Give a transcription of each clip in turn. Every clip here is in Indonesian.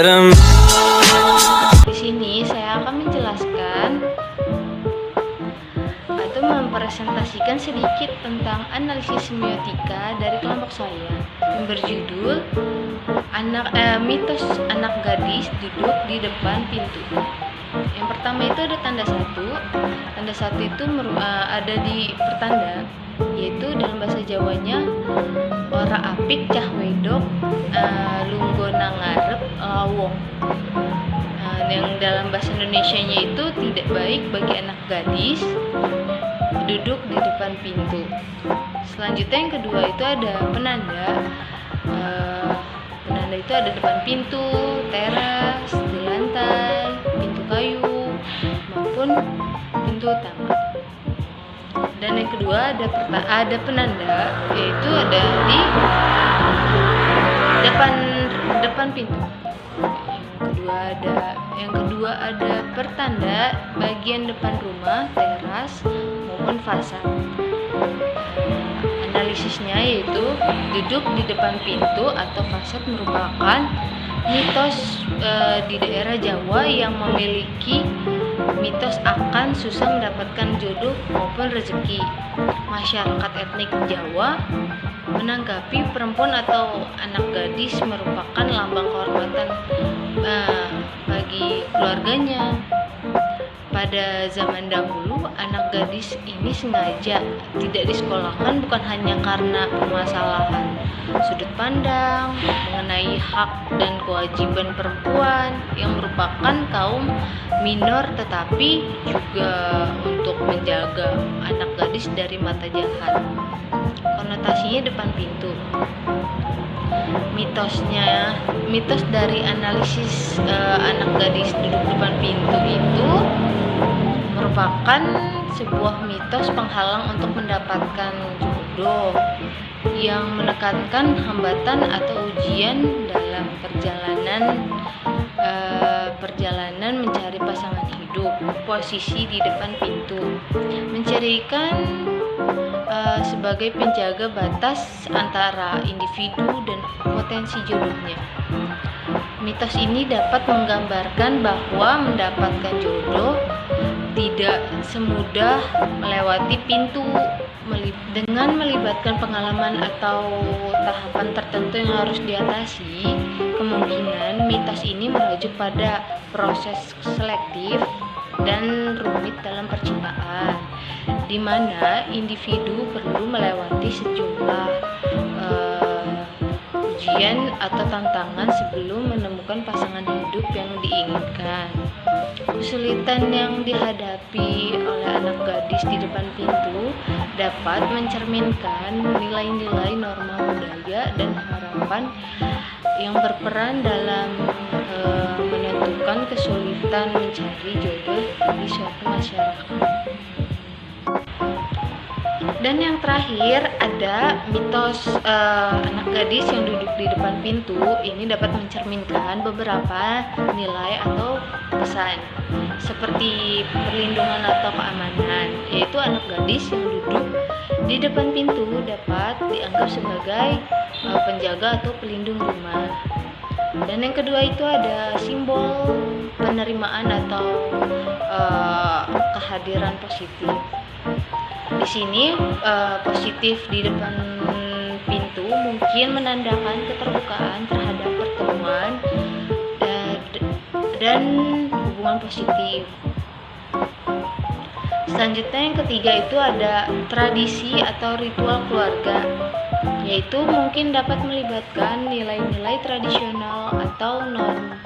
them. Di sini saya akan menjelaskan atau mempresentasikan sedikit tentang analisis semiotika dari kelompok saya yang berjudul mitos anak gadis duduk di depan pintu. Yang pertama itu ada tanda satu. Tanda satu itu ada di pertanda, yaitu dalam bahasa Jawanya ora apik cah wedok lunggo nangarep lawong. Yang dalam bahasa Indonesianya itu tidak baik bagi anak gadis duduk di depan pintu. Selanjutnya yang kedua itu ada penanda. Penanda itu ada depan pintu, teras, di lantai, pintu kayu, maupun pintu utama. Dan yang kedua ada penanda, yaitu ada di depan pintu. Yang kedua ada pertanda bagian depan rumah, teras maupun fasad. Analisisnya yaitu duduk di depan pintu atau fasad merupakan mitos di daerah Jawa yang memiliki mitos akan susah mendapatkan jodoh maupun rezeki. Masyarakat etnik Jawa menanggapi perempuan atau anak gadis merupakan lambang kehormatan bagi keluarganya. Pada zaman dahulu, anak gadis ini sengaja tidak disekolahkan bukan hanya karena permasalahan sudut pandang mengenai hak dan kewajiban perempuan yang merupakan kaum minor, tetapi juga untuk menjaga anak gadis dari mata jahat. Konotasinya depan pintu. Mitos dari analisis anak gadis duduk depan pintu itu merupakan sebuah mitos penghalang untuk mendapatkan jodoh yang menekankan hambatan atau ujian dalam perjalanan mencari pasangan hidup. Posisi di depan pintu mencirikan sebagai penjaga batas antara individu dan potensi jodohnya. Mitos ini dapat menggambarkan bahwa mendapatkan jodoh tidak semudah melewati pintu dengan melibatkan pengalaman atau tahapan tertentu yang harus diatasi. Kemungkinan mitos ini merujuk pada proses selektif dan rumit dalam percintaan, di mana individu perlu melewati sejumlah ujian atau tantangan sebelum menemukan pasangan hidup yang diinginkan. Kesulitan yang dihadapi oleh anak gadis di depan pintu dapat mencerminkan nilai-nilai norma budaya dan harapan yang berperan dalam menentukan kesulitan mencari jodoh di suatu masyarakat. Dan yang terakhir ada mitos anak gadis yang duduk di depan pintu. Ini dapat mencerminkan beberapa nilai atau pesan seperti perlindungan atau keamanan, yaitu anak gadis yang duduk di depan pintu dapat dianggap sebagai penjaga atau pelindung rumah. Dan yang kedua itu ada simbol penerimaan atau kehadiran positif. Di sini positif di depan pintu mungkin menandakan keterbukaan terhadap pertemuan dan hubungan positif. Selanjutnya yang ketiga itu ada tradisi atau ritual keluarga, yaitu mungkin dapat melibatkan nilai-nilai tradisional atau norma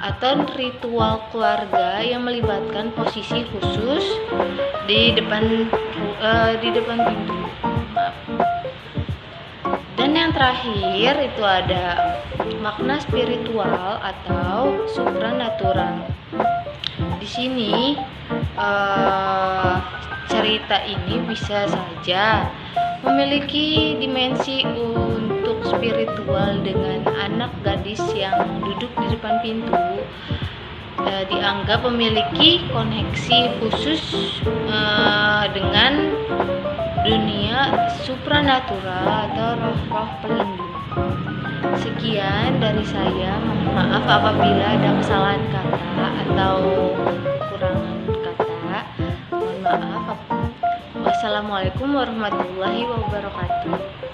atau ritual keluarga yang melibatkan posisi khusus di depan pintu. Dan yang terakhir itu ada makna spiritual atau supranatural. Di sini cerita ini bisa saja memiliki dimensi untuk spiritual dengan anak gadis yang duduk di depan pintu dianggap memiliki koneksi khusus dengan dunia supranatural atau roh-roh pelindung. Sekian dari saya. Mohon maaf apabila ada kesalahan kata atau kekurangan kata. Mohon maaf. Wassalamualaikum warahmatullahi wabarakatuh.